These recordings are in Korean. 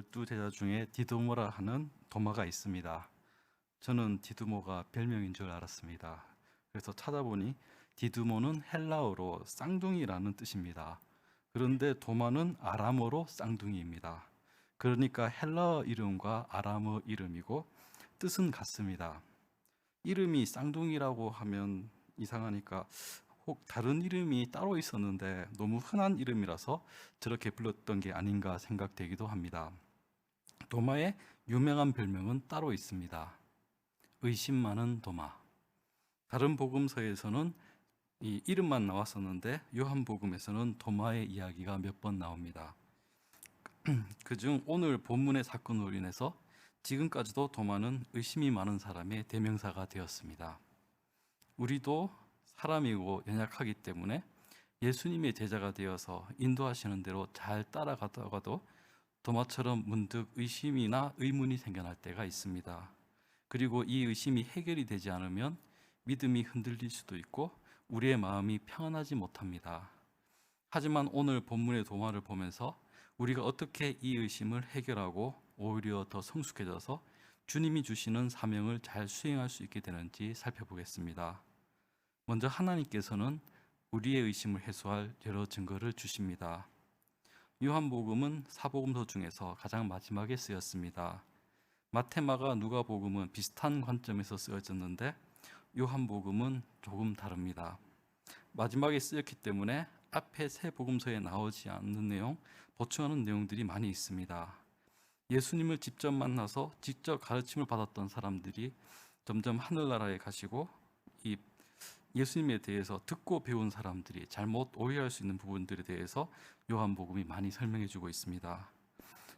12 제자 중에 디두모라 하는 도마가 있습니다. 저는 디두모가 별명인 줄 알았습니다. 그래서 찾아보니 디두모는 헬라어로 쌍둥이라는 뜻입니다. 그런데 도마는 아람어로 쌍둥이입니다. 그러니까 헬라어 이름과 아람어 이름이고 뜻은 같습니다. 이름이 쌍둥이라고 하면 이상하니까 혹 다른 이름이 따로 있었는데 너무 흔한 이름이라서 저렇게 불렀던 게 아닌가 생각되기도 합니다. 도마의 유명한 별명은 따로 있습니다. 의심 많은 도마. 다른 복음서에서는 이 이름만 나왔었는데 요한복음에서는 도마의 이야기가 몇 번 나옵니다. 그중 오늘 본문의 사건으로 인해서 지금까지도 도마는 의심이 많은 사람의 대명사가 되었습니다. 우리도 사람이고 연약하기 때문에 예수님의 제자가 되어서 인도하시는 대로 잘 따라가다가도 도마처럼 문득 의심이나 의문이 생겨날 때가 있습니다. 그리고 이 의심이 해결이 되지 않으면 믿음이 흔들릴 수도 있고 우리의 마음이 평안하지 못합니다. 하지만 오늘 본문의 도마를 보면서 우리가 어떻게 이 의심을 해결하고 오히려 더 성숙해져서 주님이 주시는 사명을 잘 수행할 수 있게 되는지 살펴보겠습니다. 먼저 하나님께서는 우리의 의심을 해소할 여러 증거를 주십니다. 요한복음은 사복음서 중에서 가장 마지막에 쓰였습니다. 마태마가 누가복음은 비슷한 관점에서 쓰여졌는데 요한복음은 조금 다릅니다. 마지막에 쓰였기 때문에 앞에 세 복음서에 나오지 않는 내용, 보충하는 내용들이 많이 있습니다. 예수님을 직접 만나서 직접 가르침을 받았던 사람들이 점점 하늘나라에 가시고 이 예수님에 대해서 듣고 배운 사람들이 잘못 오해할 수 있는 부분들에 대해서 요한복음이 많이 설명해 주고 있습니다.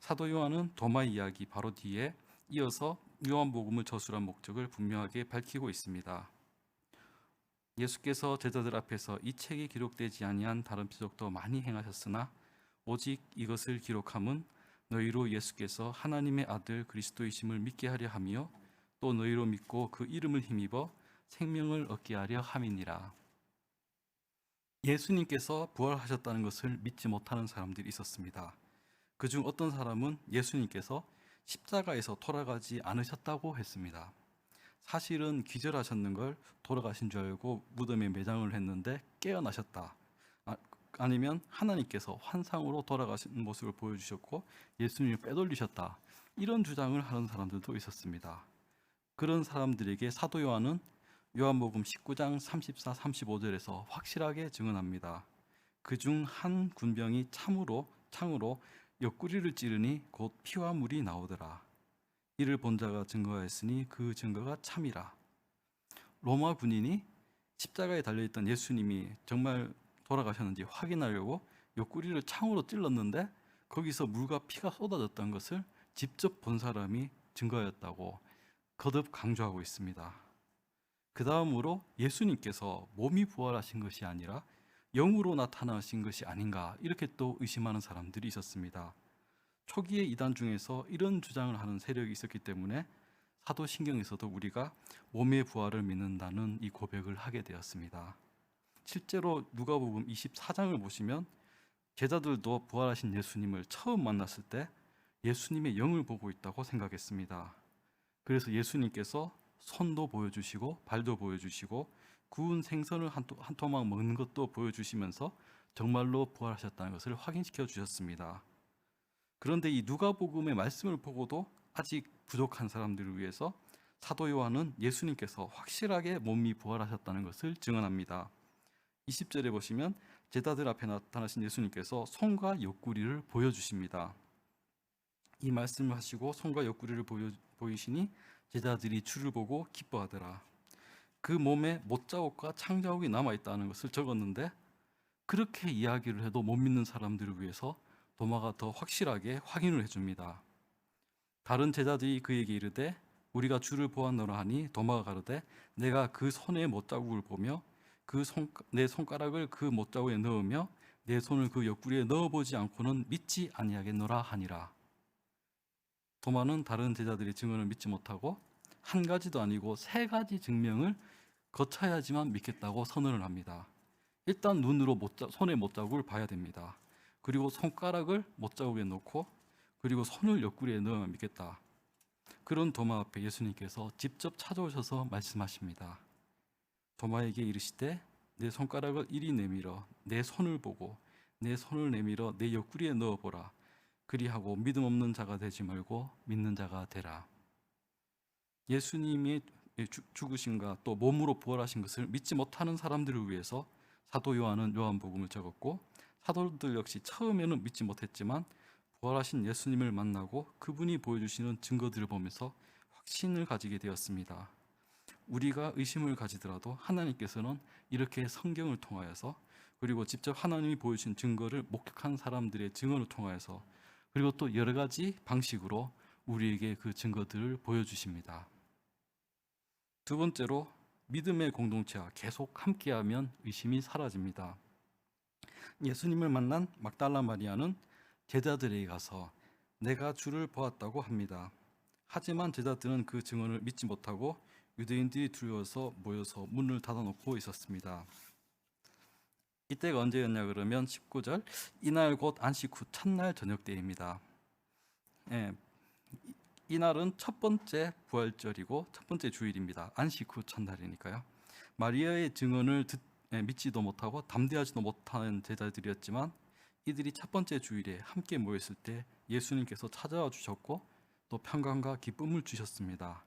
사도 요한은 도마 이야기 바로 뒤에 이어서 요한복음을 저술한 목적을 분명하게 밝히고 있습니다. 예수께서 제자들 앞에서 이 책이 기록되지 아니한 다른 표적도 많이 행하셨으나 오직 이것을 기록함은 너희로 예수께서 하나님의 아들 그리스도이심을 믿게 하려 하며 또 너희로 믿고 그 이름을 힘입어 생명을 얻게 하려 함이니라. 예수님께서 부활하셨다는 것을 믿지 못하는 사람들이 있었습니다. 그중 어떤 사람은 예수님께서 십자가에서 돌아가지 않으셨다고 했습니다. 사실은 기절하셨는 걸 돌아가신 줄 알고 무덤에 매장을 했는데 깨어나셨다. 아니면 하나님께서 환상으로 돌아가신 모습을 보여주셨고 예수님을 빼돌리셨다. 이런 주장을 하는 사람들도 있었습니다. 그런 사람들에게 사도 요한은 요한복음 19장 34, 35절에서 확실하게 증언합니다. 그중 한 군병이 창으로 옆구리를 찌르니 곧 피와 물이 나오더라. 이를 본 자가 증거하였으니 그 증거가 참이라. 로마 군인이 십자가에 달려있던 예수님이 정말 돌아가셨는지 확인하려고 옆구리를 창으로 찔렀는데 거기서 물과 피가 쏟아졌던 것을 직접 본 사람이 증거하였다고 거듭 강조하고 있습니다. 그 다음으로 예수님께서 몸이 부활하신 것이 아니라 영으로 나타나신 것이 아닌가 이렇게 또 의심하는 사람들이 있었습니다. 초기의 이단 중에서 이런 주장을 하는 세력이 있었기 때문에 사도신경에서도 우리가 몸의 부활을 믿는다는 이 고백을 하게 되었습니다. 실제로 누가복음 24장을 보시면 제자들도 부활하신 예수님을 처음 만났을 때 예수님의 영을 보고 있다고 생각했습니다. 그래서 예수님께서 손도 보여주시고 발도 보여주시고 구운 생선을 한 토막 먹는 것도 보여주시면서 정말로 부활하셨다는 것을 확인시켜 주셨습니다. 그런데 이 누가복음의 말씀을 보고도 아직 부족한 사람들을 위해서 사도 요한은 예수님께서 확실하게 몸이 부활하셨다는 것을 증언합니다. 20절에 보시면 제자들 앞에 나타나신 예수님께서 손과 옆구리를 보여주십니다. 이 말씀을 하시고 손과 옆구리를 보이시니 제자들이 주를 보고 기뻐하더라. 그 몸에 못자국과 창자국이 남아있다는 것을 적었는데 그렇게 이야기를 해도 못 믿는 사람들을 위해서 도마가 더 확실하게 확인을 해줍니다. 다른 제자들이 그에게 이르되 우리가 주를 보았노라 하니 도마가 가로되 내가 그 손의 못자국을 보며 내 손가락을 그 못자국에 넣으며 내 손을 그 옆구리에 넣어보지 않고는 믿지 아니하겠노라 하니라. 도마는 다른 제자들의 증언을 믿지 못하고 한 가지도 아니고 세 가지 증명을 거쳐야지만 믿겠다고 선언을 합니다. 일단 눈으로 손의 못자국을 봐야 됩니다. 그리고 손가락을 못자국에 놓고 그리고 손을 옆구리에 넣으면 믿겠다. 그런 도마 앞에 예수님께서 직접 찾아오셔서 말씀하십니다. 도마에게 이르시되 내 손가락을 이리 내밀어 내 손을 보고 내 손을 내밀어 내 옆구리에 넣어보라. 그리하고 믿음 없는 자가 되지 말고 믿는 자가 되라. 예수님의 죽으심과 또 몸으로 부활하신 것을 믿지 못하는 사람들을 위해서 사도 요한은 요한복음을 적었고, 사도들 역시 처음에는 믿지 못했지만 부활하신 예수님을 만나고 그분이 보여주시는 증거들을 보면서 확신을 가지게 되었습니다. 우리가 의심을 가지더라도 하나님께서는 이렇게 성경을 통하여서, 그리고 직접 하나님이 보여주신 증거를 목격한 사람들의 증언을 통하여서, 그리고 또 여러 가지 방식으로 우리에게 그 증거들을 보여주십니다. 두 번째로, 믿음의 공동체와 계속 함께하면 의심이 사라집니다. 예수님을 만난 막달라 마리아는 제자들에게 가서 내가 주를 보았다고 합니다. 하지만 제자들은 그 증언을 믿지 못하고 유대인들이 두려워서 모여서 문을 닫아놓고 있었습니다. 이때가 언제였냐 그러면 19절, 이날 곧 안식 후 첫날 저녁 때입니다. 이날은 첫 번째 부활절이고 첫 번째 주일입니다. 안식 후 첫날이니까요. 마리아의 증언을 믿지도 못하고 담대하지도 못하는 제자들이었지만, 이들이 첫 번째 주일에 함께 모였을 때 예수님께서 찾아와 주셨고 또 평강과 기쁨을 주셨습니다.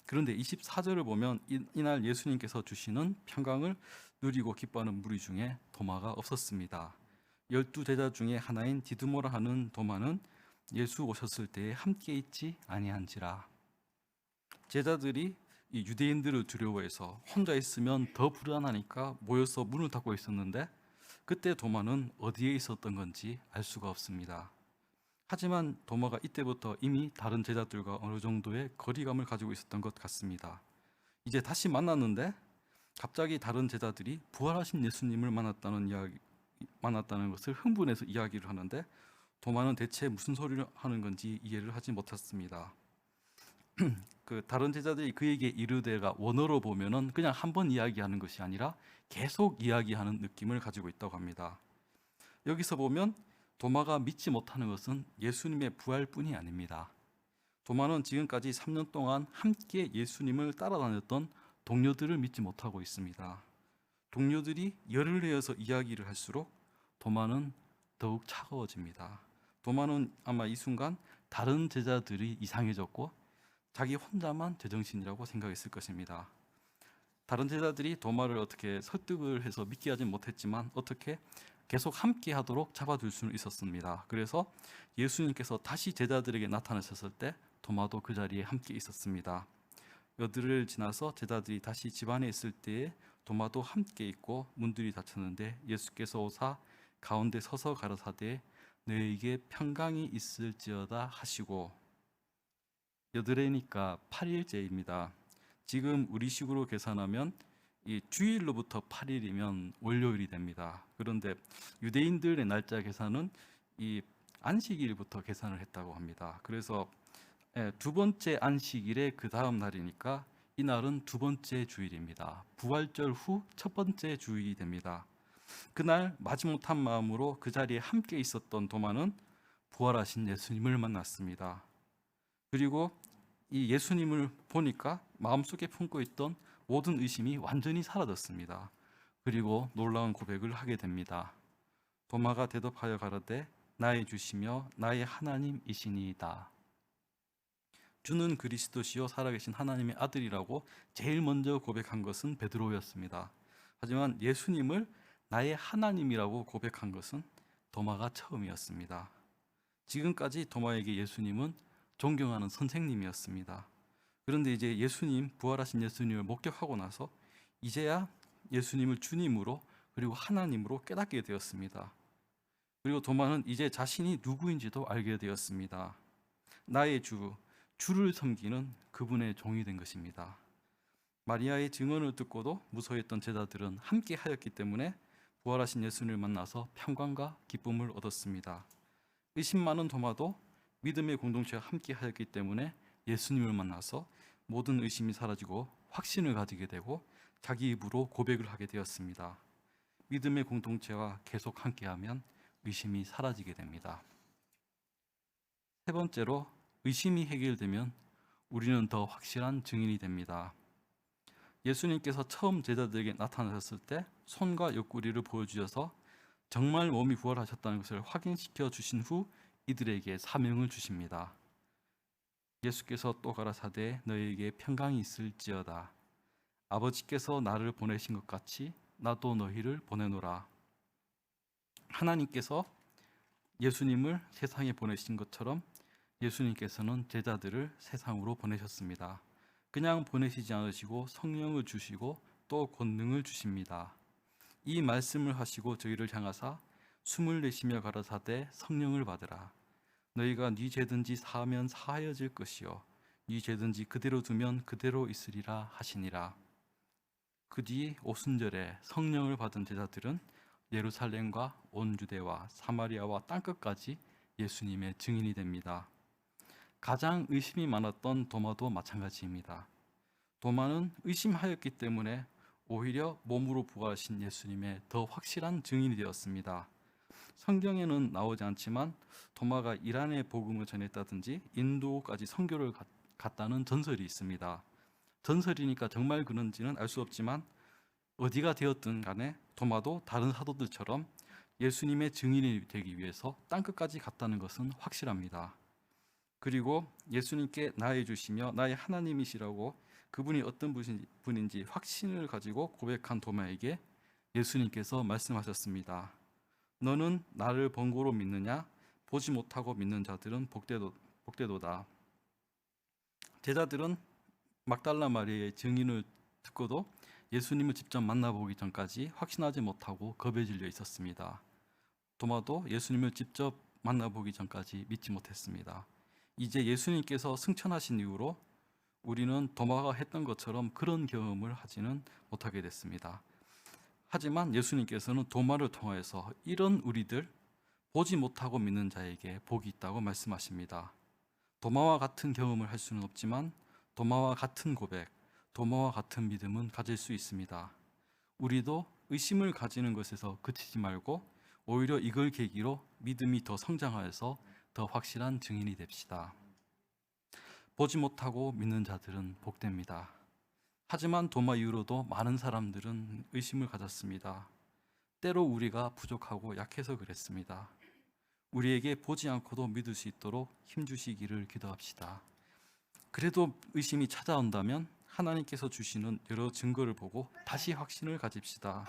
그런데 24절을 보면 이날 예수님께서 주시는 평강을 누리고 기뻐하는 무리 중에 도마가 없었습니다. 12제자 중에 하나인 디두모라 하는 도마는 예수 오셨을 때에 함께 있지 아니한지라. 제자들이 이 유대인들을 두려워해서 혼자 있으면 더 불안하니까 모여서 문을 닫고 있었는데, 그때 도마는 어디에 있었던 건지 알 수가 없습니다. 하지만 도마가 이때부터 이미 다른 제자들과 어느 정도의 거리감을 가지고 있었던 것 같습니다. 이제 다시 만났는데 갑자기 다른 제자들이 부활하신 예수님을 만났다는 것을 흥분해서 이야기를 하는데, 도마는 대체 무슨 소리를 하는 건지 이해를 하지 못했습니다. 그 다른 제자들이 그에게 이르되가 원어로 보면은 그냥 한 번 이야기하는 것이 아니라 계속 이야기하는 느낌을 가지고 있다고 합니다. 여기서 보면 도마가 믿지 못하는 것은 예수님의 부활뿐이 아닙니다. 도마는 지금까지 3년 동안 함께 예수님을 따라다녔던 동료들을 믿지 못하고 있습니다. 동료들이 열을 내어서 이야기를 할수록 도마는 더욱 차가워집니다. 도마는 아마 이 순간 다른 제자들이 이상해졌고 자기 혼자만 제정신이라고 생각했을 것입니다. 다른 제자들이 도마를 어떻게 설득을 해서 믿게 하진 못했지만 어떻게 계속 함께 하도록 잡아둘 수는 있었습니다. 그래서 예수님께서 다시 제자들에게 나타나셨을 때 도마도 그 자리에 함께 있었습니다. 여들을 지나서 제자들이 다시 집안에 있을 때에 도마도 함께 있고 문들이 닫혔는데 예수께서 오사 가운데 서서 가라사대 너에게 평강이 있을지어다 하시고, 여드레니까 8일째입니다. 지금 우리식으로 계산하면 이 주일로부터 8일이면 월요일이 됩니다. 그런데 유대인들의 날짜 계산은 이 안식일부터 계산을 했다고 합니다. 그래서 두 번째 안식일의 그 다음 날이니까 이날은 두 번째 주일입니다. 부활절 후 첫 번째 주일이 됩니다. 그날 마지못한 마음으로 그 자리에 함께 있었던 도마는 부활하신 예수님을 만났습니다. 그리고 이 예수님을 보니까 마음속에 품고 있던 모든 의심이 완전히 사라졌습니다. 그리고 놀라운 고백을 하게 됩니다. 도마가 대답하여 가로되 나의 주시며 나의 하나님이시니이다. 주는 그리스도시요 살아계신 하나님의 아들이라고 제일 먼저 고백한 것은 베드로였습니다. 하지만 예수님을 나의 하나님이라고 고백한 것은 도마가 처음이었습니다. 지금까지 도마에게 예수님은 존경하는 선생님이었습니다. 그런데 이제 부활하신 예수님을 목격하고 나서 이제야 예수님을 주님으로 그리고 하나님으로 깨닫게 되었습니다. 그리고 도마는 이제 자신이 누구인지도 알게 되었습니다. 나의 주를 섬기는 그분의 종이 된 것입니다. 마리아의 증언을 듣고도 무서워했던 제자들은 함께 하였기 때문에 부활하신 예수님을 만나서 평강과 기쁨을 얻었습니다. 의심 많은 도마도 믿음의 공동체와 함께 하였기 때문에 예수님을 만나서 모든 의심이 사라지고 확신을 가지게 되고 자기 입으로 고백을 하게 되었습니다. 믿음의 공동체와 계속 함께하면 의심이 사라지게 됩니다. 세 번째로, 의심이 해결되면 우리는 더 확실한 증인이 됩니다. 예수님께서 처음 제자들에게 나타나셨을 때 손과 옆구리를 보여주셔서 정말 몸이 부활하셨다는 것을 확인시켜 주신 후 이들에게 사명을 주십니다. 예수께서 또 가라사대 너희에게 평강이 있을지어다. 아버지께서 나를 보내신 것 같이 나도 너희를 보내노라. 하나님께서 예수님을 세상에 보내신 것처럼 예수님께서는 제자들을 세상으로 보내셨습니다. 그냥 보내시지 않으시고 성령을 주시고 또 권능을 주십니다. 이 말씀을 하시고 저희를 향하사 숨을 내쉬며 가라사대 성령을 받으라. 너희가 네 죄든지 사하면 사하여질 것이요 네 죄든지 그대로 두면 그대로 있으리라 하시니라. 그 뒤 오순절에 성령을 받은 제자들은 예루살렘과 온 유대와 사마리아와 땅끝까지 예수님의 증인이 됩니다. 가장 의심이 많았던 도마도 마찬가지입니다. 도마는 의심하였기 때문에 오히려 몸으로 부활하신 예수님의 더 확실한 증인이 되었습니다. 성경에는 나오지 않지만 도마가 이란의 복음을 전했다든지 인도까지 선교를 갔다는 전설이 있습니다. 전설이니까 정말 그런지는 알 수 없지만 어디가 되었든 간에 도마도 다른 사도들처럼 예수님의 증인이 되기 위해서 땅끝까지 갔다는 것은 확실합니다. 그리고 예수님께 나해 주시며 나의 하나님이시라고 그분이 어떤 분인지 확신을 가지고 고백한 도마에게 예수님께서 말씀하셨습니다. 너는 나를 번거로 믿느냐? 보지 못하고 믿는 자들은 복되도다. 제자들은 막달라 마리아의 증인을 듣고도 예수님을 직접 만나보기 전까지 확신하지 못하고 겁에 질려 있었습니다. 도마도 예수님을 직접 만나보기 전까지 믿지 못했습니다. 이제 예수님께서 승천하신 이후로 우리는 도마가 했던 것처럼 그런 경험을 하지는 못하게 됐습니다. 하지만 예수님께서는 도마를 통하여서 이런 우리들, 보지 못하고 믿는 자에게 복이 있다고 말씀하십니다. 도마와 같은 경험을 할 수는 없지만 도마와 같은 고백, 도마와 같은 믿음은 가질 수 있습니다. 우리도 의심을 가지는 것에서 그치지 말고 오히려 이걸 계기로 믿음이 더 성장하여서 더 확실한 증인이 됩시다. 보지 못하고 믿는 자들은 복됩니다. 하지만 도마 이후로도 많은 사람들은 의심을 가졌습니다. 때로 우리가 부족하고 약해서 그랬습니다. 우리에게 보지 않고도 믿을 수 있도록 힘주시기를 기도합시다. 그래도 의심이 찾아온다면 하나님께서 주시는 여러 증거를 보고 다시 확신을 가집시다.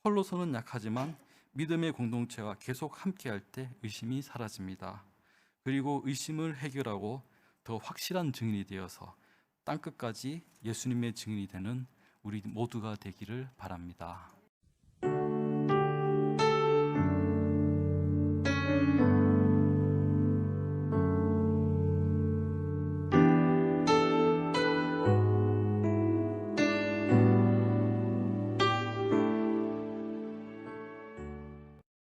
홀로서는 약하지만 믿음의 공동체와 계속 함께할 때 의심이 사라집니다. 그리고 의심을 해결하고 더 확실한 증인이 되어서 땅끝까지 예수님의 증인이 되는 우리 모두가 되기를 바랍니다.